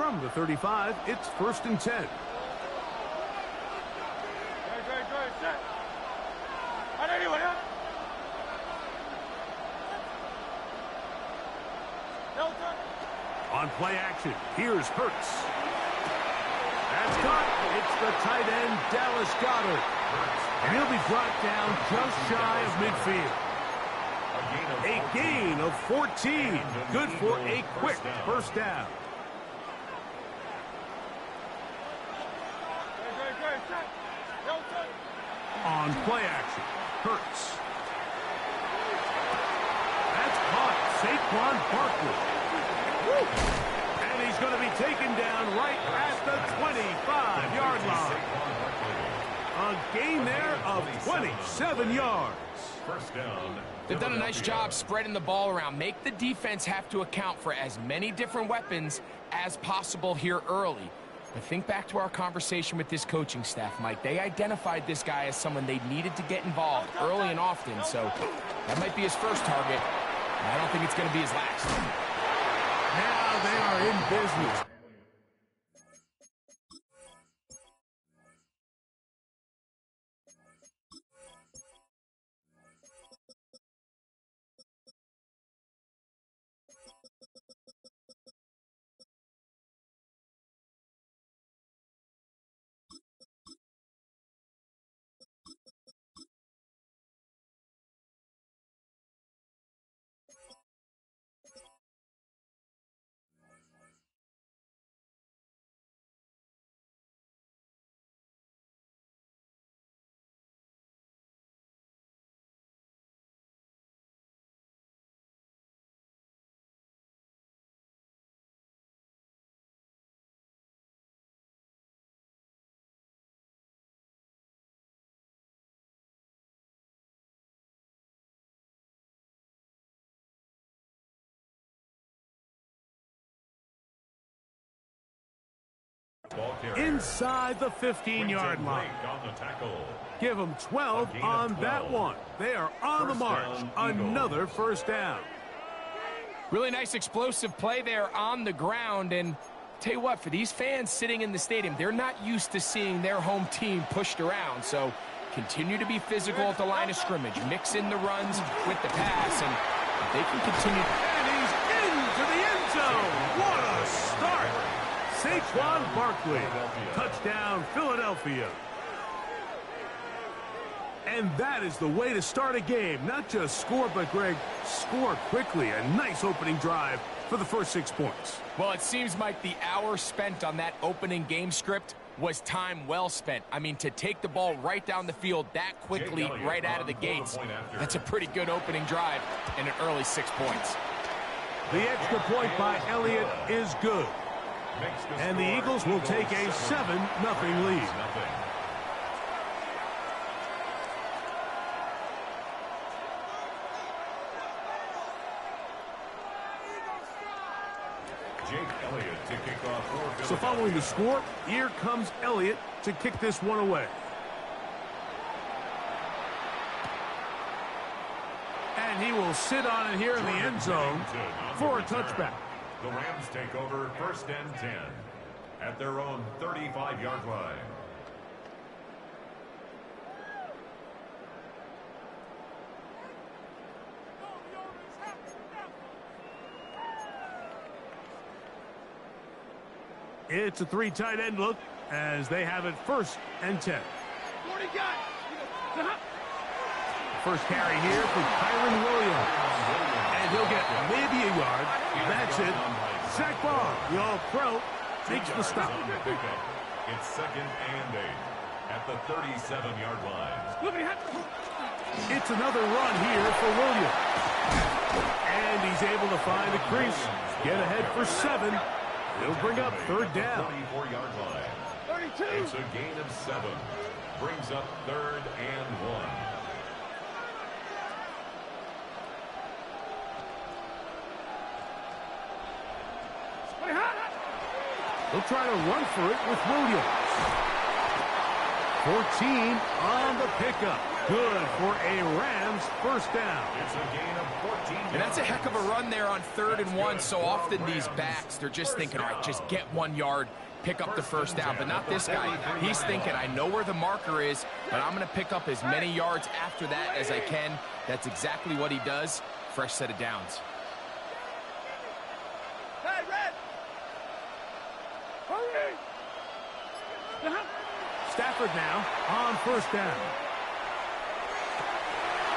From the 35, it's 1st and 10. On play action, here's Hurts. That's caught. It's the tight end, Dallas Goedert. And he'll be brought down just shy of midfield. A gain of 14. Good for a quick first down. On play action, Hurts. That's caught. Saquon Barkley. And he's going to be taken down right at the 25-yard line. A gain there of 27 yards. First down. They've done a nice job spreading the ball around. Make the defense have to account for as many different weapons as possible here early. But think back to our conversation with this coaching staff, Mike. They identified this guy as someone they needed to get involved early and often. So that might be his first target. I don't think it's going to be his last. Now they are in business. Inside the 15-yard line. Give them 12 on that one. They are on the march. Another first down. Really nice explosive play there on the ground. And tell you what, for these fans sitting in the stadium, they're not used to seeing their home team pushed around. So continue to be physical at the line of scrimmage. Mix in the runs with the pass, and they can continue. And he's into the end zone. What a start. Saquon Barkley. Touchdown, Philadelphia. And that is the way to start a game. Not just score, but, Greg, score quickly. A nice opening drive for the first 6 points. Well, it seems like the hour spent on that opening game script was time well spent. I mean, to take the ball right down the field that quickly right out of the gates, that's a pretty good opening drive and an early 6 points. The extra point by Elliott is good. And the Eagles will take a 7-0 lead. So following the score, here comes Elliott to kick this one away. And he will sit on it here in the end zone for a touchback. The Rams take over 1st and 10 at their own 35-yard line. It's a 3 tight end look as they have it 1st and 10. First carry here for Kyron Williams. And he'll get maybe a yard. That's it. Zach Barr, the All-Pro, takes the stop. It's 2nd and 8 at the 37-yard line. It's another run here for Williams. And he's able to find the crease. Get ahead for 7. He'll bring up 3rd down. 34-yard line. 32. It's a gain of 7. Brings up 3rd and 1. They'll try to run for it with Williams. 14 on the pickup. good for a Rams first down. It's a gain of 14 yards. And that's a heck of a run there on 3rd and 1. So often these backs, they're just thinking, all right, just get 1 yard, pick up the first down. But not this guy. He's thinking, I know where the marker is, but I'm going to pick up as many yards after that as I can. That's exactly what he does. Fresh set of downs. Hey, Red! Hurry! Stafford now on first down.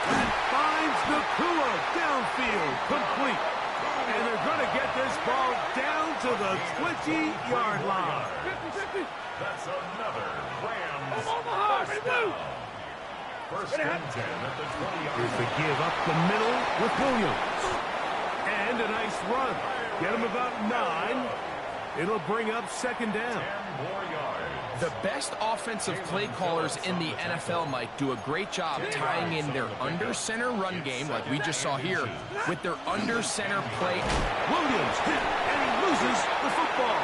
And finds Nakua downfield, complete. And they're going to get this ball down to the 20-yard line. 50-50. That's another Rams Omaha, first blue. down. First and 10 at the 20-yard Here's the line. give up the middle with Williams. And a nice run. Get him about 9. It'll bring up second down. 10 more yards. The best offensive play callers in the NFL, Mike, do a great job tying in their under-center run game, like we just saw here, with their under-center play. Williams hit, and he loses the football.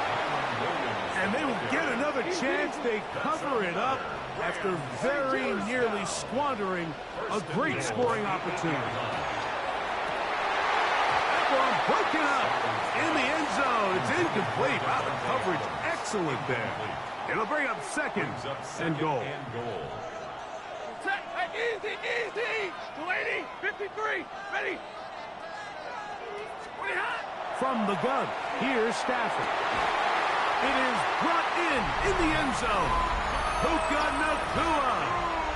And they will get another chance. They cover it up after very nearly squandering a great scoring opportunity. That ball broken up in the end zone. It's incomplete. Wow, the coverage excellent there. It'll bring up second and goal. Set. Hey, easy, easy. 280, 53, ready. 20 hot. From the gun, here's Stafford. It is brought in the end zone. Puka Nakua.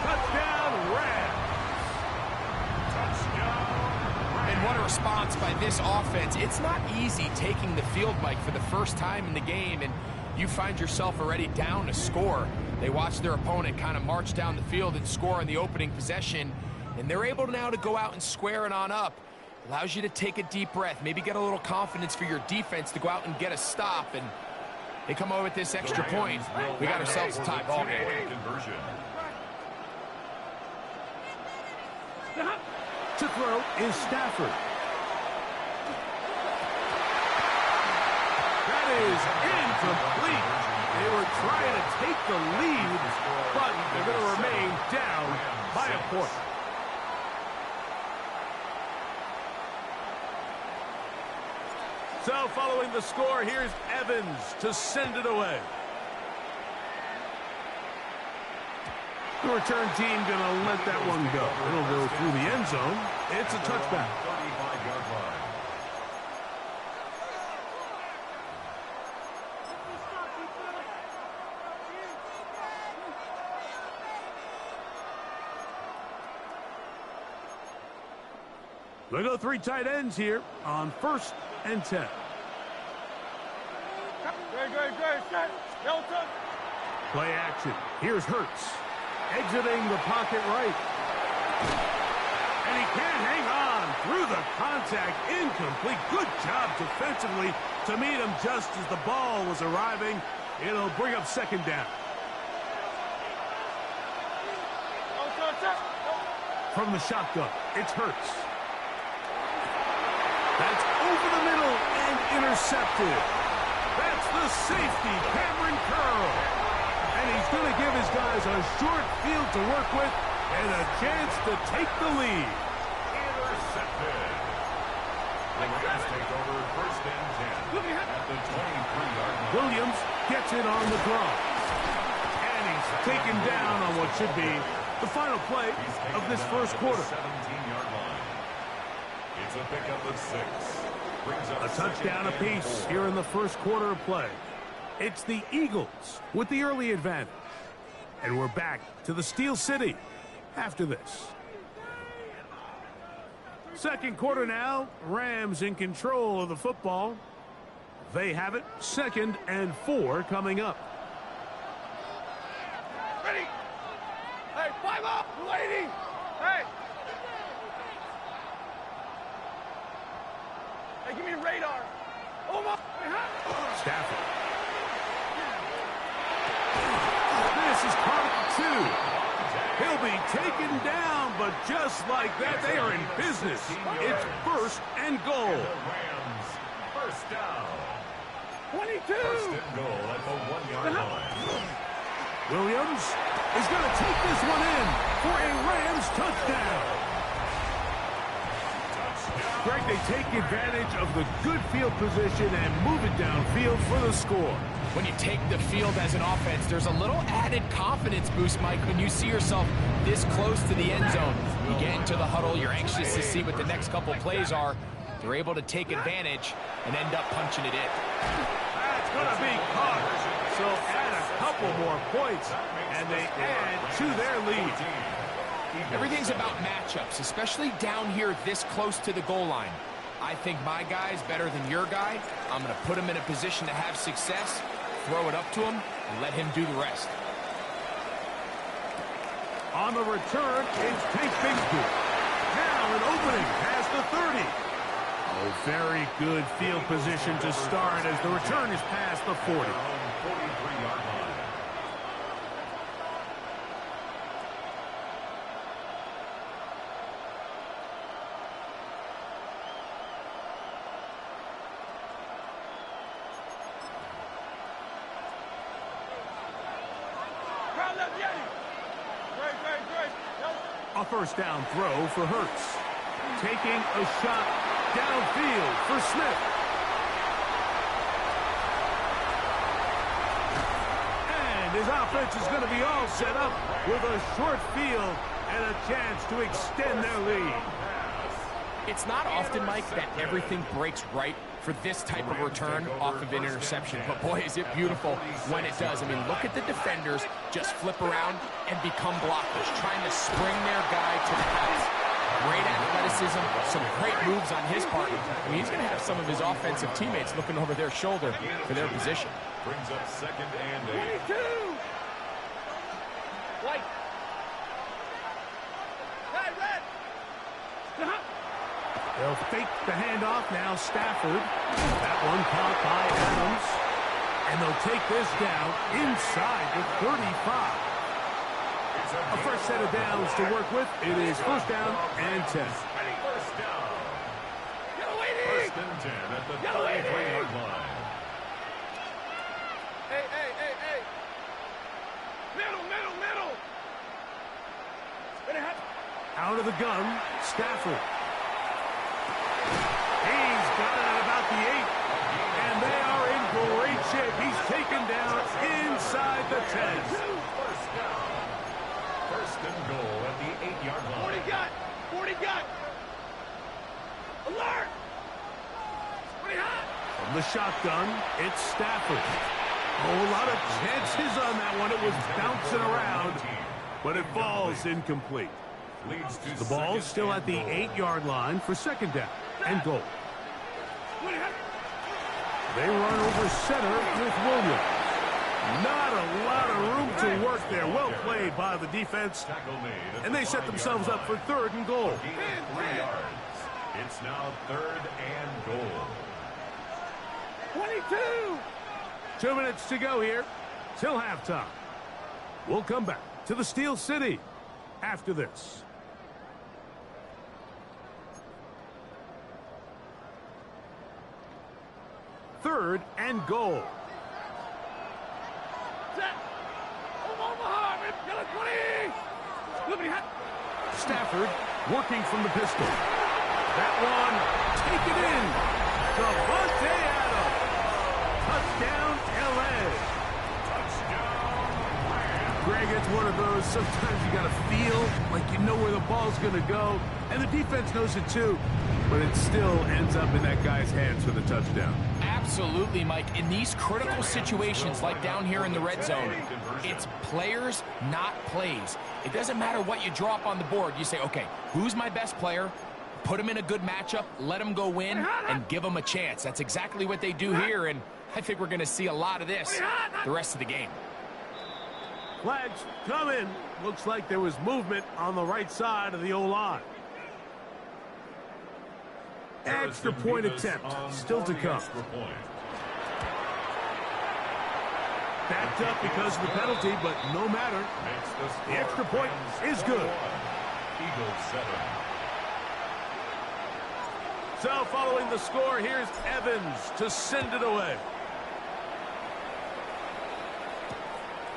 Touchdown, Rams. And what a response by this offense. It's not easy taking the field, Mike, for the first time in the game, and you find yourself already down to score. They watch their opponent kind of march down the field and score on the opening possession, and they're able now to go out and square it on up. Allows you to take a deep breath, maybe get a little confidence for your defense to go out and get a stop, and they come over with this extra point. We got ourselves a tie ball game. Conversion. To throw is Stafford. That is incomplete. They were trying to take the lead, but they're going to remain down by a point. So following the score, here's Evans to send it away. The return team going to let that one go. It'll go through the end zone. It's a touchback. 35-yard line. They go 3 tight ends here on first and 10. Good. Set. Delta. Play action. Here's Hurts. Exiting the pocket right. And he can't hang on through the contact. Incomplete. Good job defensively to meet him just as the ball was arriving. It'll bring up second down. From the shotgun, it's Hurts. That's over the middle and intercepted. That's the safety, Cameron Curl. And he's going to give his guys a short field to work with and a chance to take the lead. Intercepted. The Rams take over first and 10 at the 23-yard line. Williams gets it on the draw. And he's taken down on what should be the final play of this first quarter. 17-yard line. It's a pickup of 6. Brings up A touchdown apiece here in the first quarter of play. It's the Eagles with the early advantage. And we're back to the Steel City after this. Second quarter now. Rams in control of the football. They have it. 2nd and 4 coming up. Ready. Hey, 5 up. 280. Hey. Hey, give me radar. Oh, my. Stafford. This is part 2. He'll be taken down, but just like that, they are in business. It's first and goal. The Rams first down. 22. First and goal at the 1-yard line. Williams is going to take this one in for a Rams touchdown. Greg, they take advantage of the good field position and move it downfield for the score. When you take the field as an offense, there's a little added confidence boost, Mike, when you see yourself this close to the end zone. You get into the huddle, you're anxious to see what the next couple plays are. They're able to take advantage and end up punching it in. That's going to be caught. So add a couple more points, and they add to their lead. Everything's about matchups, especially down here this close to the goal line. I think my guy's better than your guy. I'm going to put him in a position to have success, throw it up to him, and let him do the rest. On the return, it's Tank Bigsby. Now an opening past the 30. Oh, very good field position to start as the return is past the 40. 43-yard line. A first down throw for Hurts. Taking a shot downfield for Smith. And his offense is going to be all set up with a short field and a chance to extend their lead. It's not often, Mike, that everything breaks right for this type of return off of an interception. But boy, is it beautiful when it does. I mean, look at the defenders just flip around and become blockers, trying to spring their guy to the house. Great athleticism, some great moves on his part. I mean, he's going to have some of his offensive teammates looking over their shoulder for their position. Brings up 2nd and 8. 22! White. Hey, red! They'll fake the handoff now. Stafford. That one caught by Adams. And they'll take this down inside the 35. A first set of downs to work with. It is first down and 10. First down. First and 10 at the 33-yard line. Hey, hey, hey, hey! Middle, middle, middle! Out of the gun, Stafford. He's got it at about the 8. And they are in great shape. He's taken down inside the 10. First down. First and goal at the 8-yard line. 40 got! 40 got! Alert! 20 hot! From the shotgun, it's Stafford. Oh, a lot of chances on that one. It was bouncing around, but it falls incomplete. Leads to The ball's still at the 8-yard line for second down and goal. They run over center with Williams. Not a lot of room to work there. Well played by the defense. And they set themselves up for third and goal. 3 yards. It's now 3rd and goal. 22! 2 minutes to go here till halftime. We'll come back to the Steel City after this. Third and goal. Stafford working from the pistol. That one, take it in. Devontae Adams. Touchdown, L.A. Greg, it's one of those, sometimes you got to feel like you know where the ball's going to go, and the defense knows it too, but it still ends up in that guy's hands for the touchdown. Absolutely, Mike. In these critical situations, like down here in the red zone, it's players, not plays. It doesn't matter what you draw up on the board. You say, okay, who's my best player? Put him in a good matchup, let him go win, and give him a chance. That's exactly what they do here, and I think we're going to see a lot of this the rest of the game. Flags come in. Looks like there was movement on the right side of the O-line. Extra point attempt still to come. Backed up because of the penalty, but no matter. The extra point is good. Eagles 7. So following the score, here's Evans to send it away.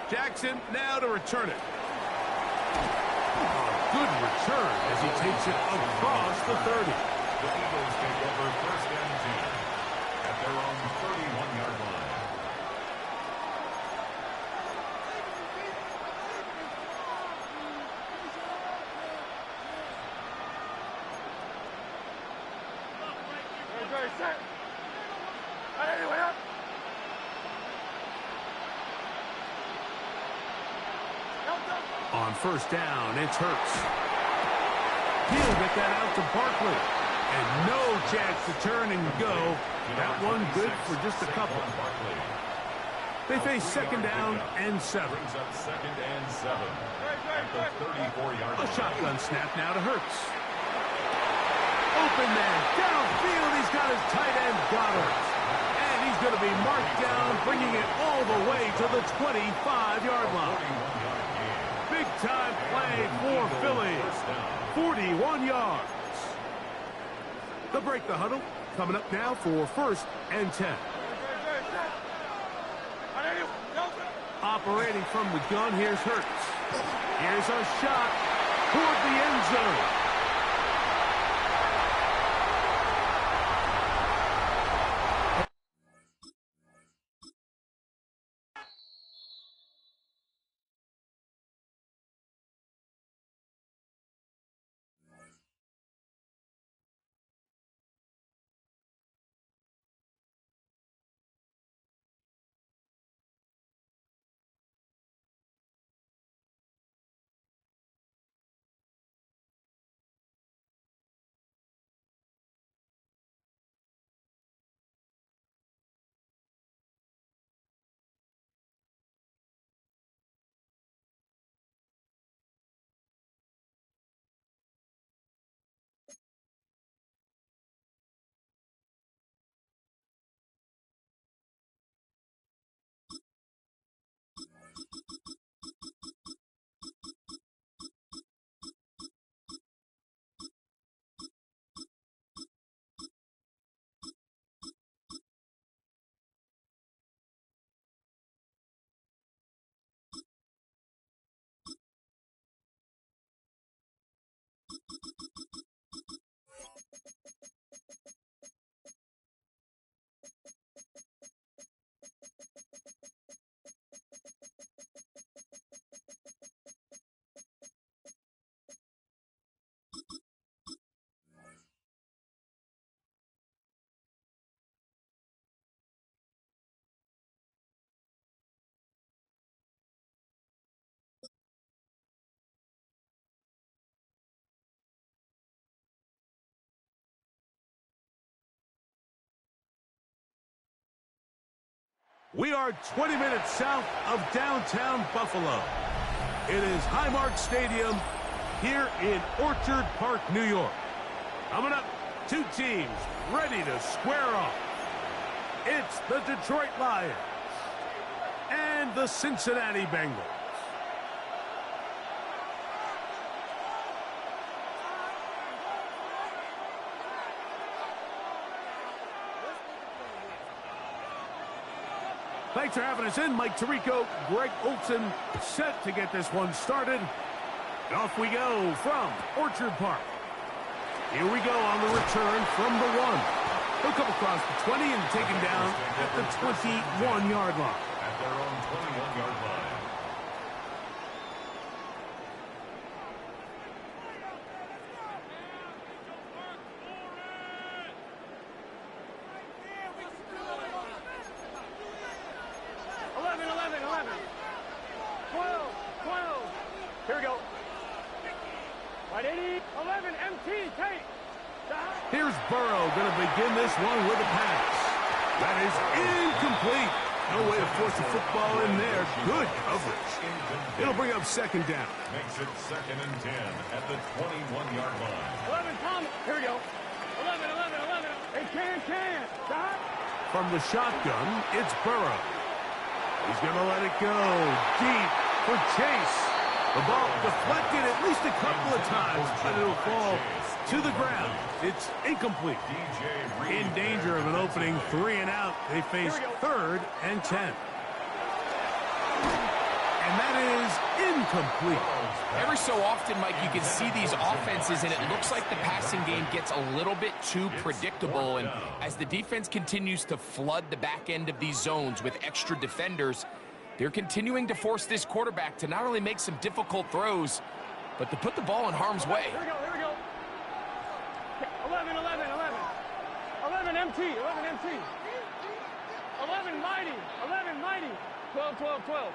Jackson now to return it. Good return as he takes it across the 30. The Eagles take over first and 10 at their own 31-yard line. Set. Anyway, up. On first down, it's Hurts. He'll get that out to Barkley. And no chance to turn and go. That one good for just a couple. They face second down and 7. Brings up second and 7 at the 34-yard line. A shotgun snap now to Hurts. Open man, downfield, he's got his tight end Goddard. And he's going to be marked down, bringing it all the way to the 25-yard line. Big time play for Philly. 41 yards. They'll break the huddle. Coming up now for first and 10. Operating from the gun, here's Hurts. Here's a shot toward the end zone. We are 20 minutes south of downtown Buffalo. It is Highmark Stadium here in Orchard Park, New York. Coming up, two teams ready to square off. It's the Detroit Lions and the Cincinnati Bengals. Thanks for having us in. Mike Tirico, Greg Olson set to get this one started. Off we go from Orchard Park. Here we go on the return from the 1. He'll come across the 20 and take him down at the 21-yard line. At their own 21-yard line. Here's Burrow going to begin this one with a pass. That is incomplete. No way to force the football in there. Good coverage. It'll bring up second down. Makes it second and 10 at the 21-yard line. 11, Tom. Here we go. 11. Hey, can. Stop. From the shotgun, it's Burrow. He's going to let it go deep for Chase. The ball deflected at least a couple of times, but it'll fall to the ground. It's incomplete. In danger of an opening 3 and out. They face third and 10. And that is incomplete. Every so often, Mike, you can see these offenses, and it looks like the passing game gets a little bit too predictable. And as the defense continues to flood the back end of these zones with extra defenders, they're continuing to force this quarterback to not only make some difficult throws, but to put the ball in harm's way. Here we go, here we go. 11, 11, 11. 11 MT, 11 MT. 11 mighty, 11 mighty. 12, 12, 12.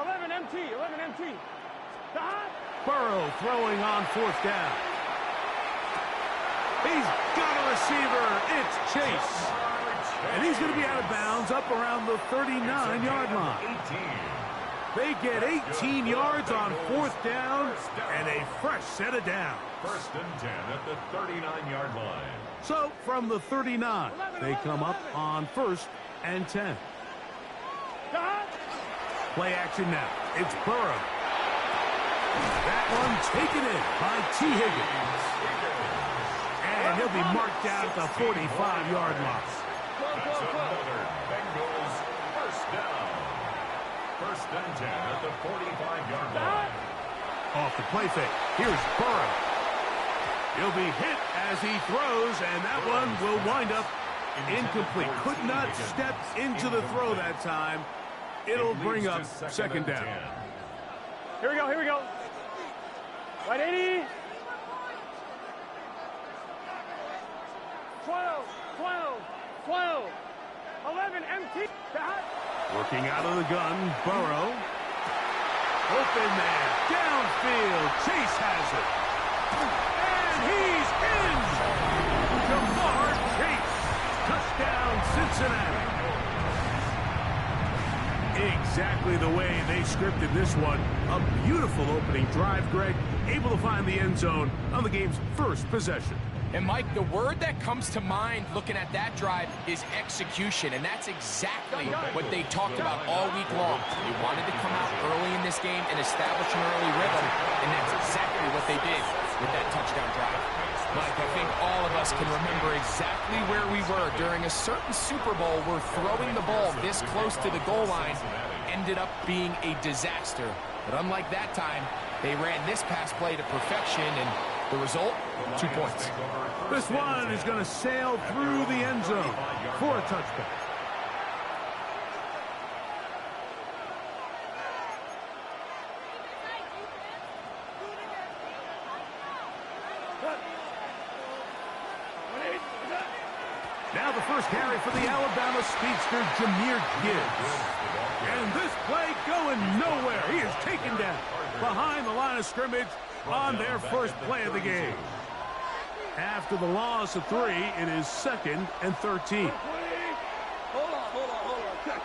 11 MT, 11 MT. Burrow throwing on fourth down. He's got a receiver. It's Chase. And he's going to be out of bounds up around the 39-yard line. They get 18 yards on fourth down and a fresh set of downs. First and 10 at the 39-yard line. So from the 39, they come up on first and 10. Play action now. It's Burrow. That one taken in by T. Higgins. And he'll be marked down at the 45-yard line. That's another Bengals first down. First and 10 at the 45-yard line. Off the play fake. Here's Burrow. He'll be hit as he throws, and that one will wind up incomplete. Could not step into the throw that time. It'll bring up second down. Here we go, here we go. Right 80. 12, 12, 12. 11 MT. Working out of the gun, Burrow. Open man, downfield. Chase has it. And he's in. Jamar Chase. Touchdown, Cincinnati. Exactly the way they scripted this one. A beautiful opening drive, Greg. Able to find the end zone on the game's first possession. And, Mike, the word that comes to mind looking at that drive is execution, and that's exactly what they talked about all week long. They wanted to come out early in this game and establish an early rhythm, and that's exactly what they did with that touchdown drive. Mike, I think all of us can remember exactly where we were during a certain Super Bowl where throwing the ball this close to the goal line ended up being a disaster. But unlike that time, they ran this pass play to perfection, and the result, 2 points. This one is going to sail through the end zone for a touchback. Now the first carry for the Alabama speedster, Jahmyr Gibbs. And this play going nowhere. He is taken down behind the line of scrimmage on their first play of the game. After the loss of 3, it is 2nd and 13. Hold on. Check.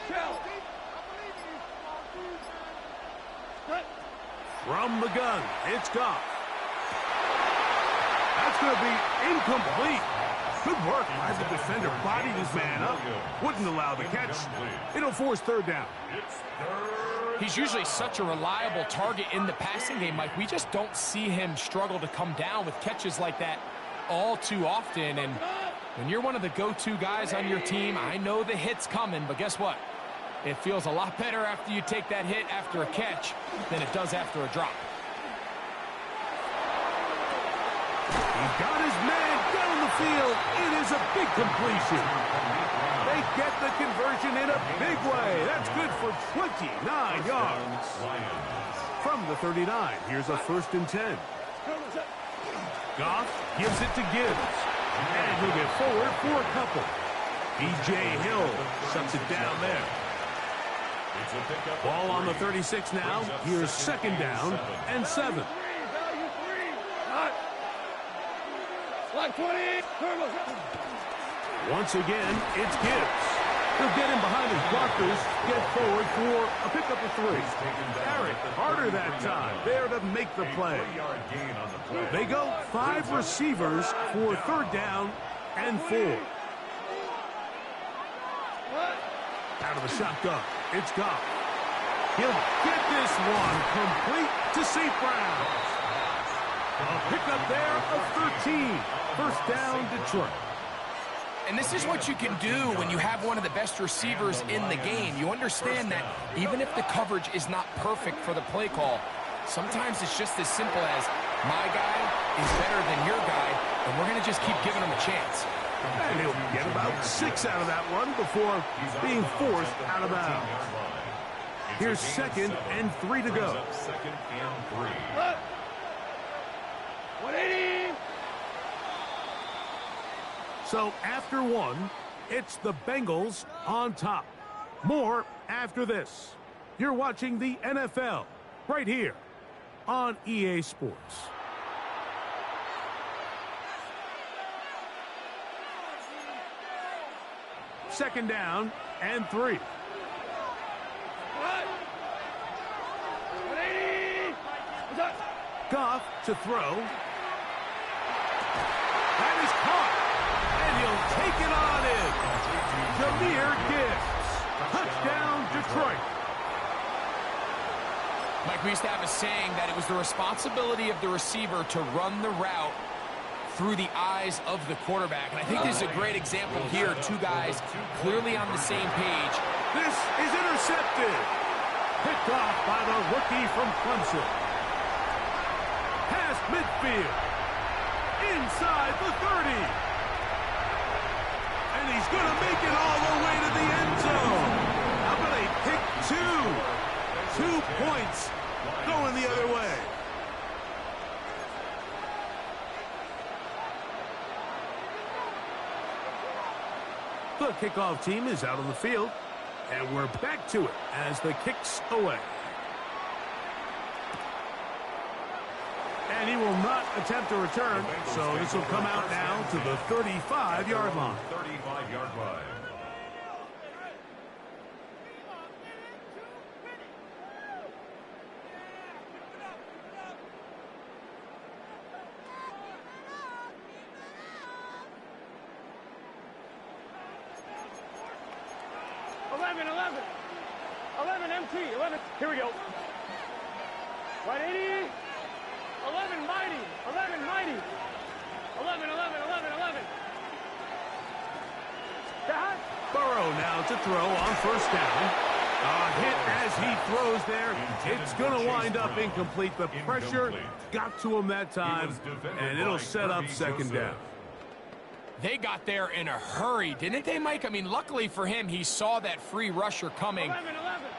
Shell. From the gun, it's Goff. That's going to be incomplete. Good work by the defender. Bodied his man up. Wouldn't allow the catch. It'll force third down. He's usually such a reliable target in the passing game, Mike. We just don't see him struggle to come down with catches like that all too often. And when you're one of the go-to guys on your team, I know the hit's coming, but guess what? It feels a lot better after you take that hit after a catch than it does after a drop. He's got his man down the field. It is a big completion. They get the conversion in a big way. That's good for 29 yards. From the 39, here's a 1st and 10. Goff gives it to Gibbs. And he'll get forward for a couple. B.J. Hill shuts it down there. Ball on the 36 now. Here's 2nd down and 7. Like 20. Once again, it's Gibbs. He'll get him behind his blockers, get forward for a pickup of 3. Eric, harder that time, there to make the play. They go 5 receivers for 3rd down and 4. Out of the shotgun, it's Goff. He'll get this one complete to St. Brown. A pickup there of 13. 1st down, Detroit. And this is what you can do when you have one of the best receivers in the game. You understand that even if the coverage is not perfect for the play call, sometimes it's just as simple as my guy is better than your guy, and we're going to just keep giving him a chance. And he'll get about 6 out of that one before being forced out of bounds. Here's 2nd and 3 to go. 2nd and 3. 180. So after 1, it's the Bengals on top. More after this. You're watching the NFL right here on EA Sports. Second down and 3. 180. Goff to throw. That is caught. And he'll take it on in. Jahmyr Gibbs. Touchdown, Detroit. Mike, we used to have a saying that it was the responsibility of the receiver to run the route through the eyes of the quarterback. And I think this is a great example here. 2 guys clearly on the same page. This is intercepted. Picked off by the rookie from Clemson. Past midfield. Inside the 30. And he's going to make it all the way to the end zone. How about a pick 2? 2 points going the other way. The kickoff team is out on the field, and we're back to it as the kick's away. And he will not attempt a return, so this will come out now to the 35-yard line. 35-yard line. MT. 11. Here we go. 180. 11 mighty. 11 mighty. 11. Burrow now to throw on first down. A hit as he throws there. It's going to wind up incomplete. The pressure got to him that time, and it'll set up second down. They got there in a hurry, didn't they, Mike? I mean, luckily for him, he saw that free rusher coming,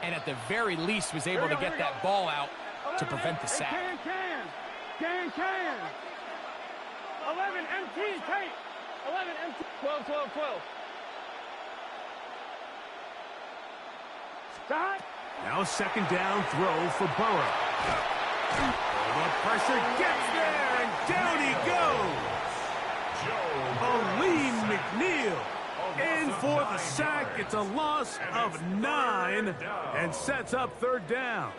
and at the very least was able to get that ball out to prevent the sack. Can. 11 MT, Kate. 11 MT. 12. Stop. Now second down throw for Burrow. The pressure gets there, and down he goes. Aleem McNeil in for the sack. It's a loss of 9 and sets up third down.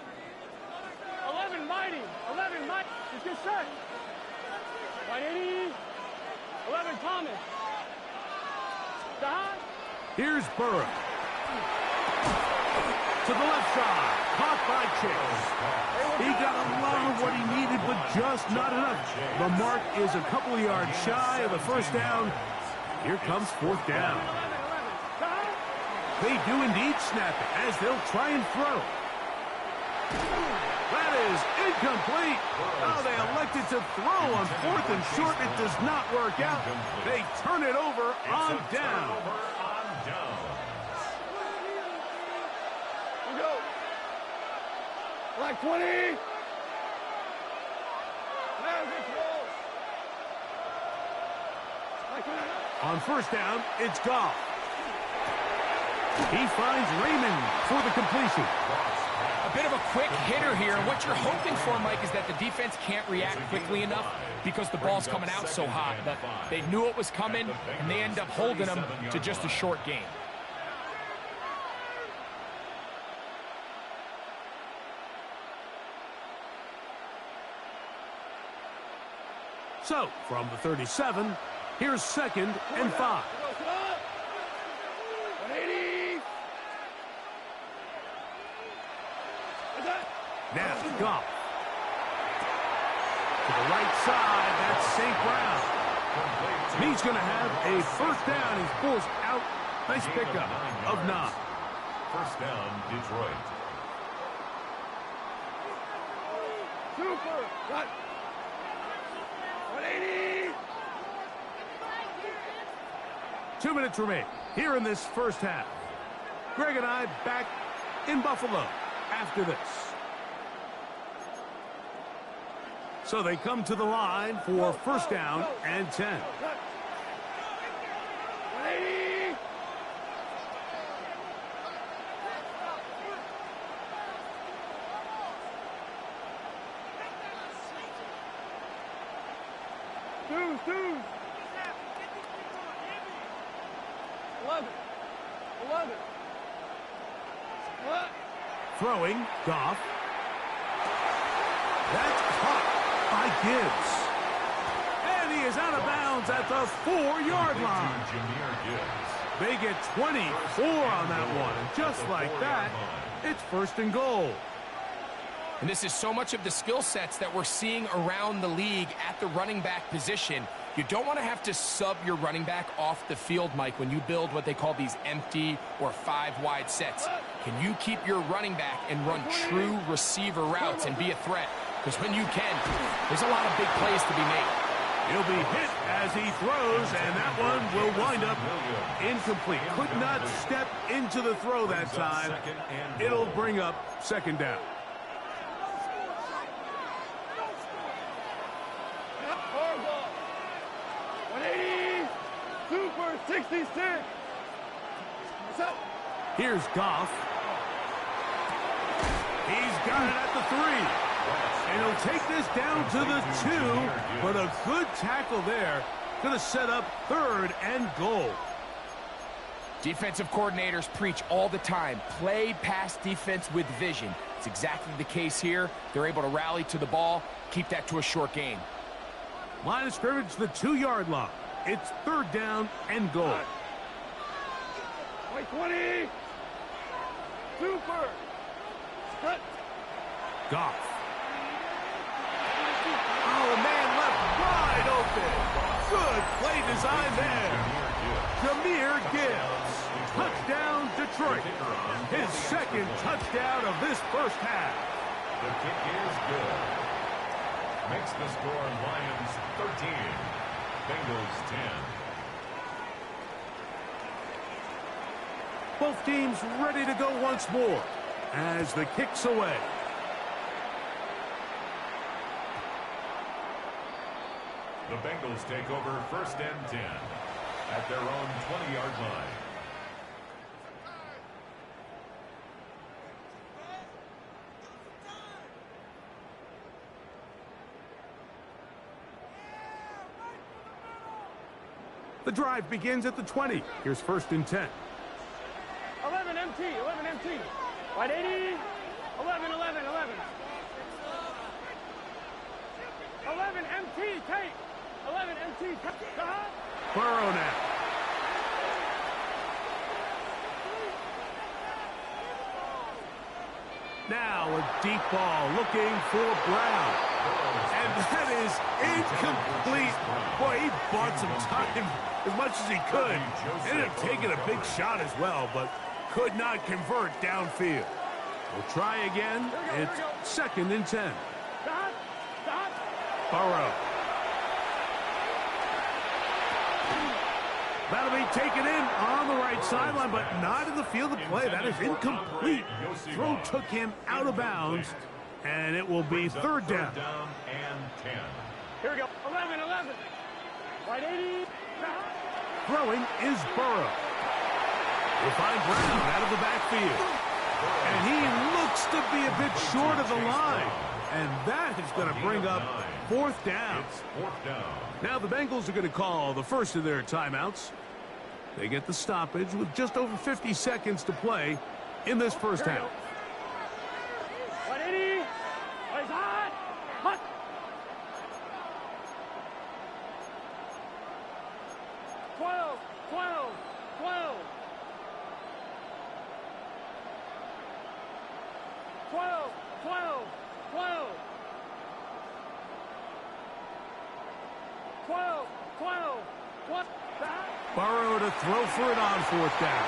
11 mighty. It's good set. 180. 11 Thomas. Stop. Here's Burrow. To the left side. Caught by Chase. He got a lot of what he needed, but just not enough. The mark is a couple of yards shy of the first down. Here comes fourth down. They do indeed snap it as they'll try and throw. That is incomplete. Oh, they elected to throw on fourth and short. It does not work out. They turn it over on down. Like 20. On first down, it's Goff. He finds Raymond for the completion. A bit of a quick hitter here. What you're hoping for, Mike, is that the defense can't react quickly enough because the ball's coming out so hot. But they knew it was coming, and they end up holding them to just a short game. So, from the 37, here's second and 5. 180. Now, Goff. To the right side, that's St. Brown. He's going to have a first down. He's forced out. Nice pickup of 9. First down, Detroit. Super. Cut. 180. 2 minutes remain here in this first half. Greg and I back in Buffalo after this. So they come to the line for first down and 10. 180. Two. 11. What? Throwing, Goff. That's caught by Gibbs. And he is out of bounds at the 4-yard line. They get 24 on that one. And just like that, it's first and goal. And this is so much of the skill sets that we're seeing around the league at the running back position. You don't want to have to sub your running back off the field, Mike, when you build what they call these empty or 5-wide sets. Can you keep your running back and run true receiver routes and be a threat? Because when you can, there's a lot of big plays to be made. He'll be hit as he throws, and that one will wind up incomplete. Could not step into the throw that time. It'll bring up second down. Hardball. 180. Super 66. What's up? Here's Goff. He's got it at the 3. And he'll take this down to the 2. But a good tackle there. Going to set up third and goal. Defensive coordinators preach all the time, play pass defense with vision. It's exactly the case here. They're able to rally to the ball, keep that to a short game. Line of scrimmage, the 2-yard line. It's third down and goal. White 20. Super. Cut. Goff. Oh, man left wide open. Good play design there. Jahmyr Gibbs. Touchdown, Detroit. His second touchdown of this first half. The kick is good. Makes the score Lions 13. Bengals 10. Both teams ready to go once more as the kick's away. The Bengals take over first and 10 at their own 20-yard line. The drive begins at the 20. Here's first and 10. 11 MT. 11 MT. White 80. 11. 11 MT. Take. 11 MT. Burrow now. Now a deep ball looking for Brown. And that is incomplete. Boy, he bought some time as much as he could. Ended up taking a big shot as well, but could not convert downfield. We'll try again. It's second and 10. Burrow. That'll be taken in on the right sideline, but not in the field of play. That is incomplete. Throw took him out of bounds, and it will be third down. And 10. Here we go. 11. White 80. Throwing is Burrow. We'll find Brown out of the backfield. And he looks to be a bit short of the line. And that is going to bring up fourth down. It's fourth down. Now the Bengals are going to call the first of their timeouts. They get the stoppage with just over 50 seconds to play in this first half. 180. Eyes hot. Hot. 12. 12. 12. 12. 12. 12. 12, 12, what? Burrow to throw for it on fourth down.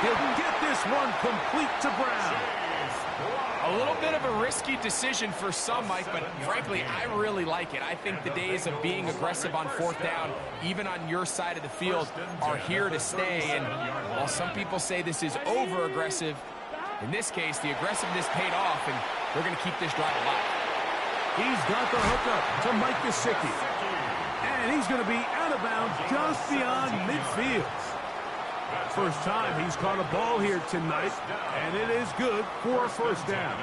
He'll get this one complete to Brown. A little bit of a risky decision for some, Mike, but frankly, I really like it. I think the days of being aggressive on fourth down, even on your side of the field, are here to stay. And while some people say this is over-aggressive, in this case, the aggressiveness paid off, and they're going to keep this drive alive. He's got the hookup to Mike Gesicki. And he's going to be out of bounds just beyond midfield. First time he's caught a ball here tonight, and it is good for a first down.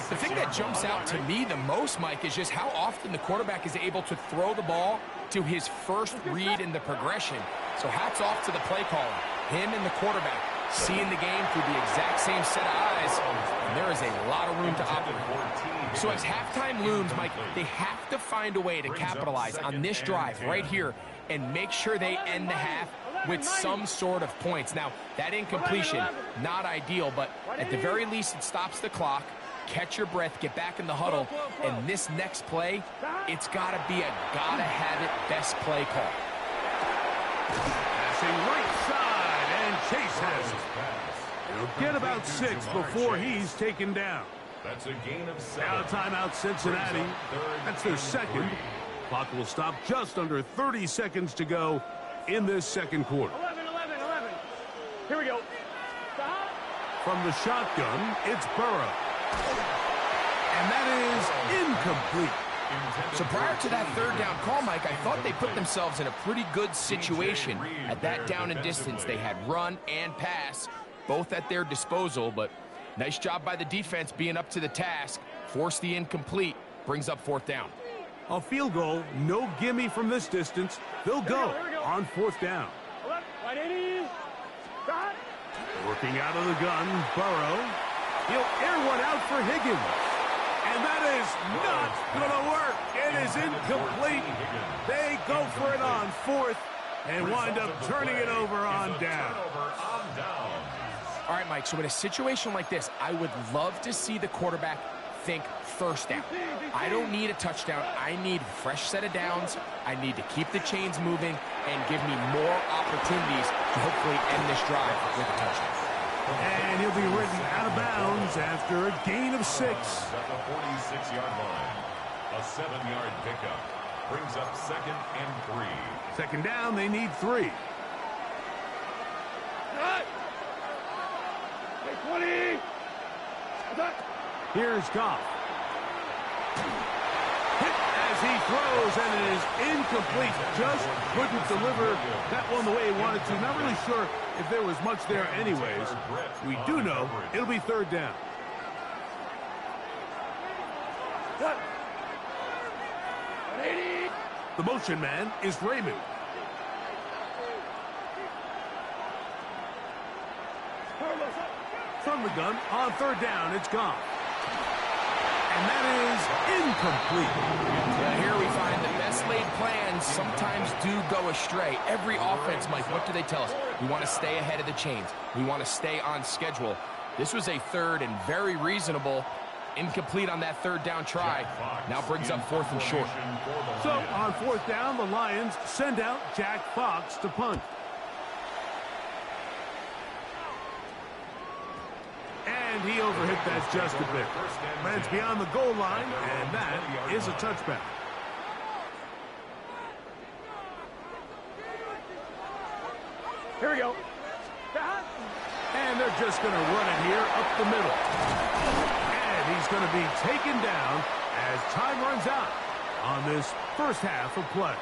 The thing that jumps out to me the most, Mike, is just how often the quarterback is able to throw the ball to his first read in the progression. So hats off to the play caller, him and the quarterback, seeing the game through the exact same set of eyes, and there is a lot of room to operate. So as halftime looms, Mike, they have to find a way to capitalize on this drive right here and make sure they end the half with some sort of points. Now, that incompletion, not ideal, but at the very least it stops the clock. Catch your breath, get back in the huddle, and this next play, it's got to be a gotta-have-it best play call. Passing right side, and Chase has it. He'll get about 6 before he's taken down. That's a gain of 7. Now timeout Cincinnati. That's their second. Clock will stop just under 30 seconds to go in this second quarter. 11, 11, 11. Here we go. From the shotgun, it's Burrow. And that is incomplete. So prior to that third down call, Mike, I thought they put themselves in a pretty good situation. At that down and distance, they had run and pass, both at their disposal, but nice job by the defense being up to the task. Force the incomplete, brings up fourth down. A field goal, no gimme from this distance. They'll go on fourth down. 180. Working out of the gun, Burrow. He'll air one out for Higgins. And that is not going to work. It is incomplete. They go for it on fourth and wind up turning it over on down. All right, Mike, so in a situation like this, I would love to see the quarterback think first down. I don't need a touchdown. I need a fresh set of downs. I need to keep the chains moving and give me more opportunities to hopefully end this drive with a touchdown. And he'll be written out of bounds after a gain of 6. At the 46-yard line, a 7-yard pickup brings up 2nd and 3. Second down, they need 3. 20. Here's Goff. Hit as he throws, and it is incomplete. Just couldn't deliver that one the way he wanted to. Not really sure if there was much there anyways. We do know it'll be third down. What? 180. The motion man is Raymond. From the gun, on third down, it's gone. And that is incomplete. Yeah, here we find the best laid plans sometimes do go astray. Every offense, Mike, what do they tell us? We want to stay ahead of the chains. We want to stay on schedule. This was a third and very reasonable. Incomplete on that third down try. Now brings up 4th and short. So on 4th down, the Lions send out Jack Fox to punt. And he overhit that just a bit. Lands beyond the goal line, and that is a touchback. Here we go. And they're just going to run it here up the middle. And he's going to be taken down as time runs out on this first half of play.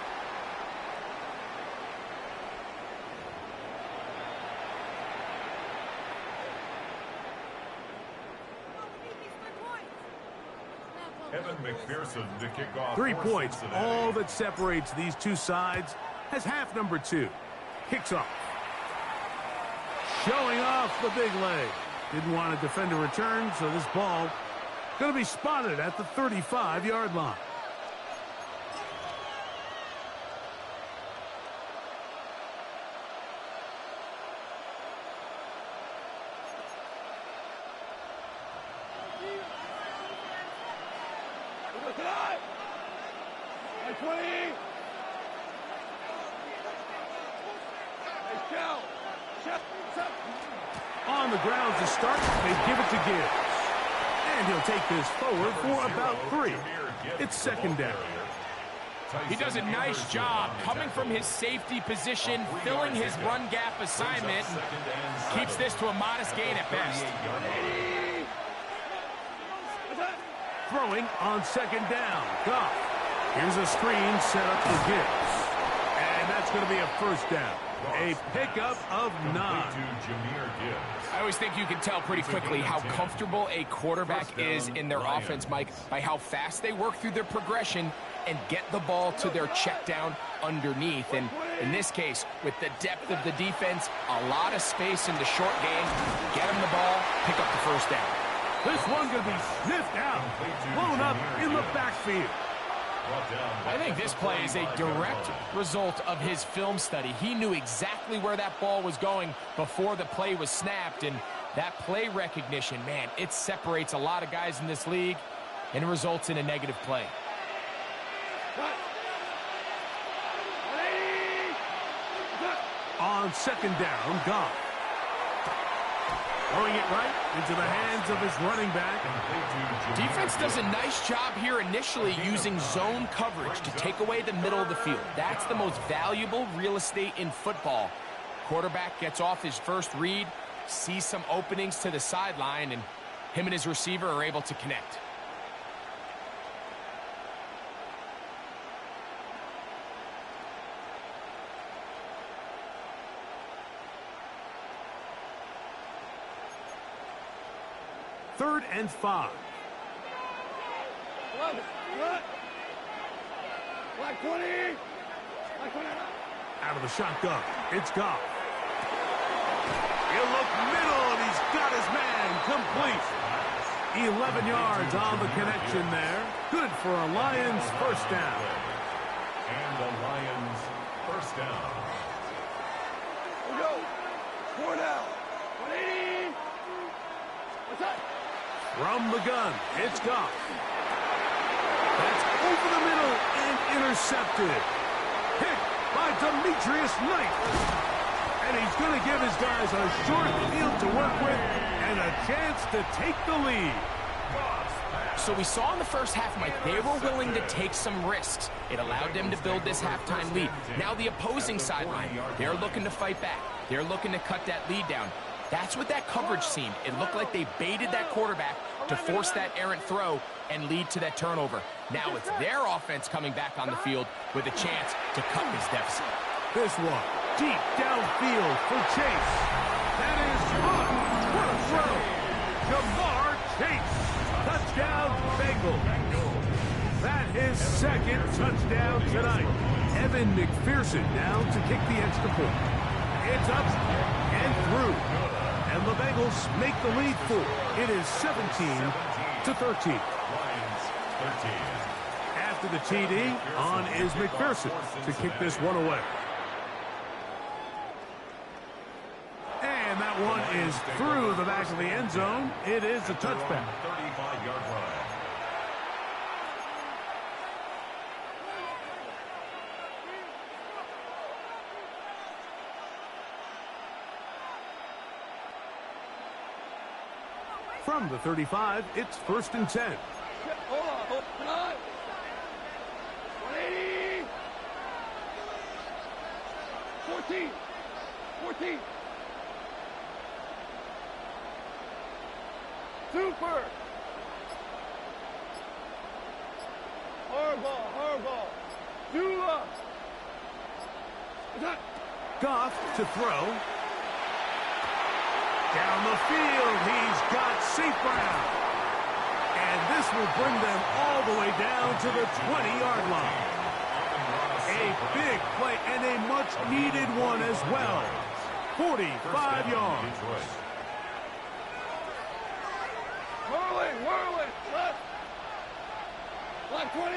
Evan McPherson to kick off. 3 points, all that separates these two sides, as half number 2 kicks off. Showing off the big leg. Didn't want to defend a return, so this ball going to be spotted at the 35-yard line. On the ground to start, they give it to Gibbs. And he'll take this forward for about 3. It's second down. He does a nice job coming from his safety position, filling his run gap assignment, and keeps this to a modest gain at best. Throwing on second down. Goff. Here's a screen set up for Gibbs. And that's going to be a first down. A pickup of 9. I always think you can tell pretty quickly how comfortable a quarterback is in their offense, Mike, by how fast they work through their progression and get the ball to their check down underneath. And in this case, with the depth of the defense, a lot of space in the short game, get them the ball, pick up the first down. This one going to be sniffed out, blown up in the backfield. I think this play is a direct result of his film study. He knew exactly where that ball was going before the play was snapped, and that play recognition, man, it separates a lot of guys in this league and results in a negative play. On second down, Goff. Throwing it right into the hands of his running back. Defense does a nice job here initially using zone coverage to take away the middle of the field. That's the most valuable real estate in football. Quarterback gets off his first read, sees some openings to the sideline, and him and his receiver are able to connect. Third and 5. Out of the shotgun, it's Goff. He'll look middle, and he's got his man complete. 11 yards on the connection there. Good for a Lions first down. And the Lions first down. We go. 4 down. 180. What's up? From the gun, it's Goff. That's over the middle and intercepted. Hit by Demetrius Knight. And he's going to give his guys a short field to work with and a chance to take the lead. So we saw in the first half, Mike, they were willing to take some risks. It allowed them to build this halftime lead. Now the opposing sideline, they're looking to fight back. They're looking to cut that lead down. That's what that coverage seemed. It looked like they baited that quarterback to force that errant throw and lead to that turnover. Now it's their offense coming back on the field with a chance to cut this deficit. This one, deep downfield for Chase. That is caught. What a throw. Jamar Chase. Touchdown, Bengals. That his second touchdown tonight. Evan McPherson down to kick the extra point. It's up and through. And the Bengals make the lead 4. It is 17-13. After the TD, on is McPherson to kick this one away. And that one is through the back of the end zone. It is a touchback. 35-yard line. From the 35, it's 1st and 10. Hold on. 180. 14. Super. Hardball. Dula. Goff to throw. Down the field, he's got St. Brown. And this will bring them all the way down to the 20-yard line. A big play and a much-needed one as well. 45 yards. Whirling. Left 20.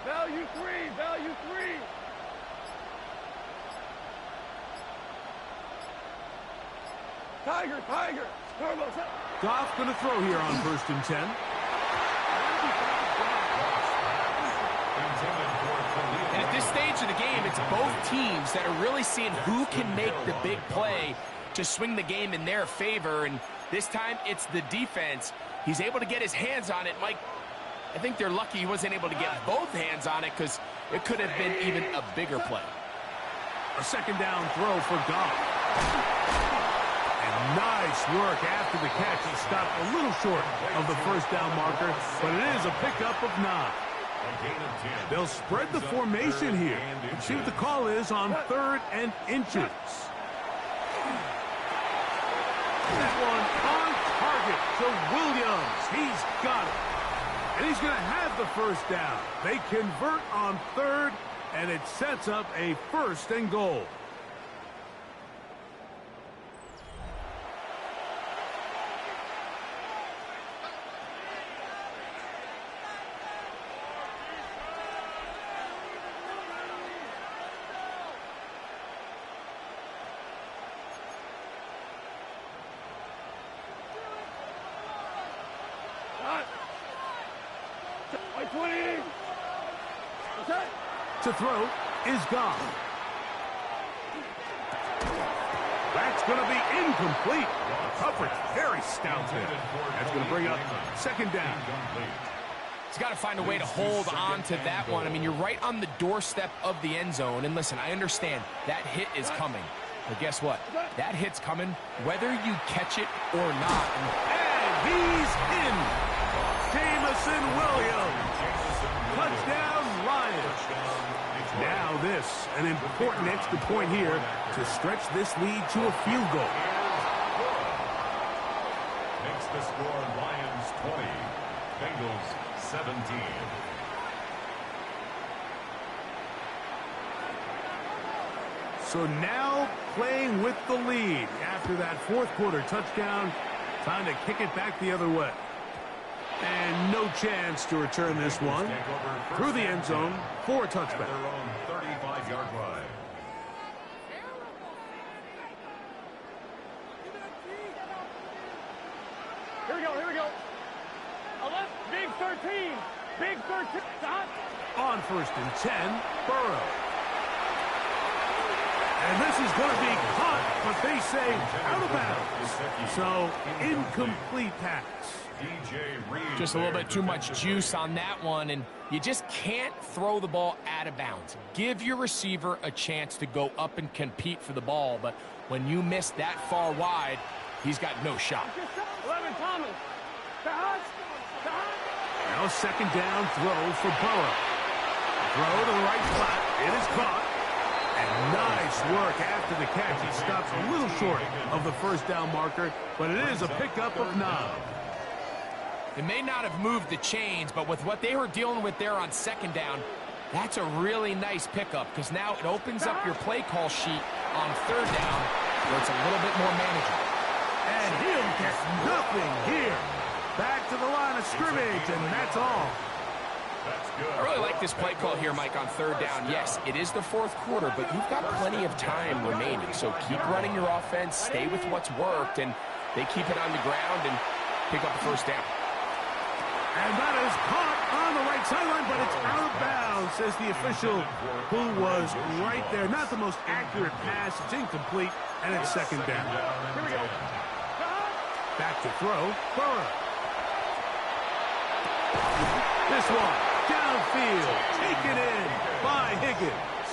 Value three. Tiger. Goff going to throw here on 1st and 10. And at this stage of the game, it's both teams that are really seeing who can make the big play to swing the game in their favor, and this time it's the defense. He's able to get his hands on it. Mike, I think they're lucky he wasn't able to get both hands on it because it could have been even a bigger play. A second down throw for Goff. And nice work after the catch. He stopped a little short of the first down marker, but it is a pickup of 9. They'll spread the formation here. Let's see what the call is on 3rd and inches. That one on target to Williams. He's got it. And he's going to have the first down. They convert on 3rd, and it sets up a 1st and goal. To throw is gone. That's going to be incomplete. Coverage very stout there. That's going to bring up second down. He's got to find a way to hold on to that one. I mean, you're right on the doorstep of the end zone. And listen, I understand that hit is coming. But guess what? That hit's coming whether you catch it or not. And he's in. Jamison Williams. Touchdown, Lions. Now this, an important extra point here to stretch this lead to a field goal. Makes the score Lions 20, Bengals 17. So now playing with the lead after that fourth quarter touchdown, time to kick it back the other way. And no chance to return this one through the end zone for a touchback. Their own 35-yard line. Here we go, here we go. 11, big 13, big 13. Stop. On 1st and 10, Burrow. And this is going to be caught, but they say out of bounds. So, incomplete pass. Just a little bit too much juice on that one, and you just can't throw the ball out of bounds. Give your receiver a chance to go up and compete for the ball, but when you miss that far wide, he's got no shot. 11, Thomas. Now second down throw for Burrow. Throw to the right spot. It is caught. And nice work after the catch. He stops a little short of the first down marker, but it is a pickup of 9. It may not have moved the chains, but with what they were dealing with there on second down, that's a really nice pickup because now it opens up your play call sheet on 3rd down where it's a little bit more manageable. And he'll get nothing here. Back to the line of scrimmage, and that's all. I really like this play call here, Mike, on 3rd down. Yes, it is the 4th quarter, but you've got plenty of time remaining. So keep running your offense, stay with what's worked, and they keep it on the ground and pick up the first down. And that is caught on the right sideline, but it's out of bounds, says the official who was right there. Not the most accurate pass. It's incomplete, and it's second down. Here we go. Back to throw. Burrow. This one downfield, taken in by Higgins.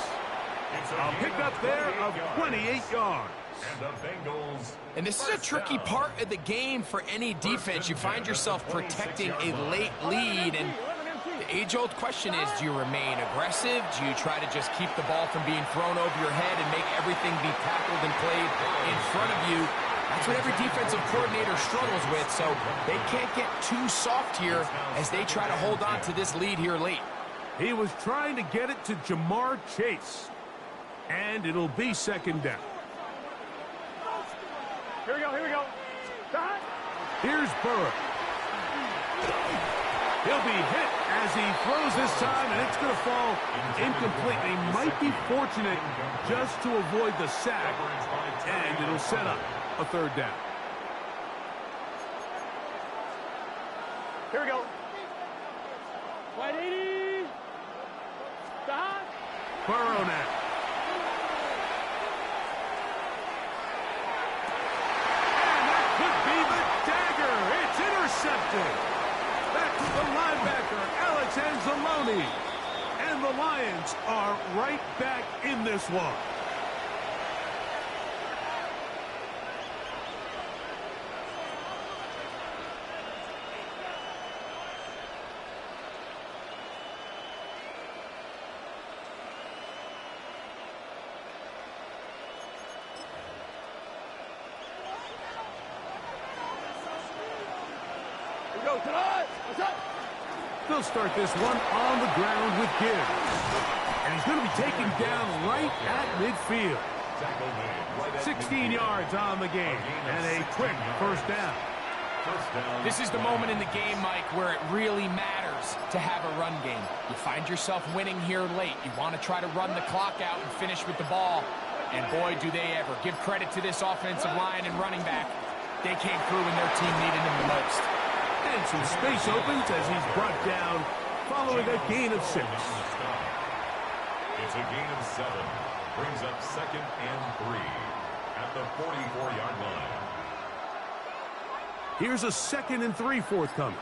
A pickup there of 28 yards. And the Bengals. And this is a tricky part of the game for any defense. You find yourself protecting a late lead, and the age-old question is, do you remain aggressive? Do you try to just keep the ball from being thrown over your head and make everything be tackled and played in front of you? That's what every defensive coordinator struggles with, so they can't get too soft here as they try to hold on to this lead here late. He was trying to get it to Jamar Chase, and it'll be second down. Here we go, here we go. Here's Burrow. He'll be hit as he throws this time, and it's going to fall incomplete. He might be fortunate just to avoid the sack, and it'll set up a 3rd down. Here we go. 180. Burrow now. And that could be the dagger. It's intercepted. Back to the linebacker, Alex Anzalone. And the Lions are right back in this one. They'll start this one on the ground with Gibbs. And he's going to be taken down right at midfield. 16 yards on the game and a quick first down. This is the moment in the game, Mike, where it really matters to have a run game. You find yourself winning here late. You want to try to run the clock out and finish with the ball. And boy, do they ever. Give credit to this offensive line and running back. They came through when their team needed him the most. And some space opens as he's brought down following a gain of 6. It's a gain of 7. Brings up 2nd and 3 at the 44-yard line. Here's a 2nd and 3 forthcoming.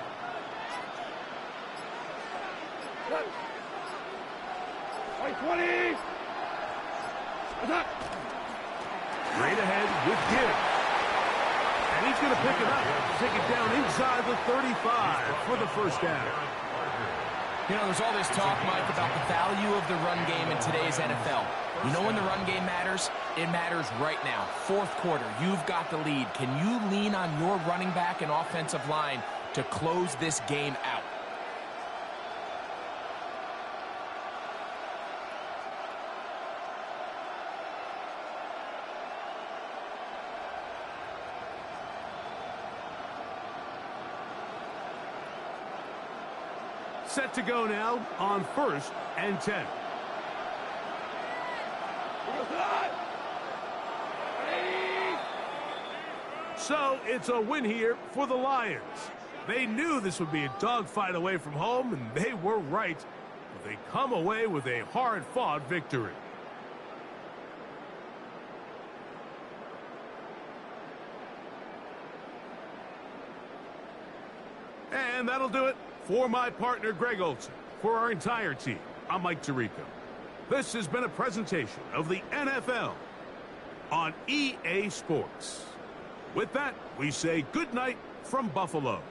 Right 20. Straight ahead with Gibbs. And he's going to pick it up. Take it down inside the 35 for the first down. You know, there's all this talk, Mike, about the value of the run game in today's NFL. You know when the run game matters? It matters right now. 4th quarter, you've got the lead. Can you lean on your running back and offensive line to close this game out? Set to go now on 1st and 10. So it's a win here for the Lions. They knew this would be a dogfight away from home, and they were right. But they come away with a hard-fought victory. And that'll do it. For my partner, Greg Olson, for our entire team, I'm Mike Tirico. This has been a presentation of the NFL on EA Sports. With that, we say good night from Buffalo.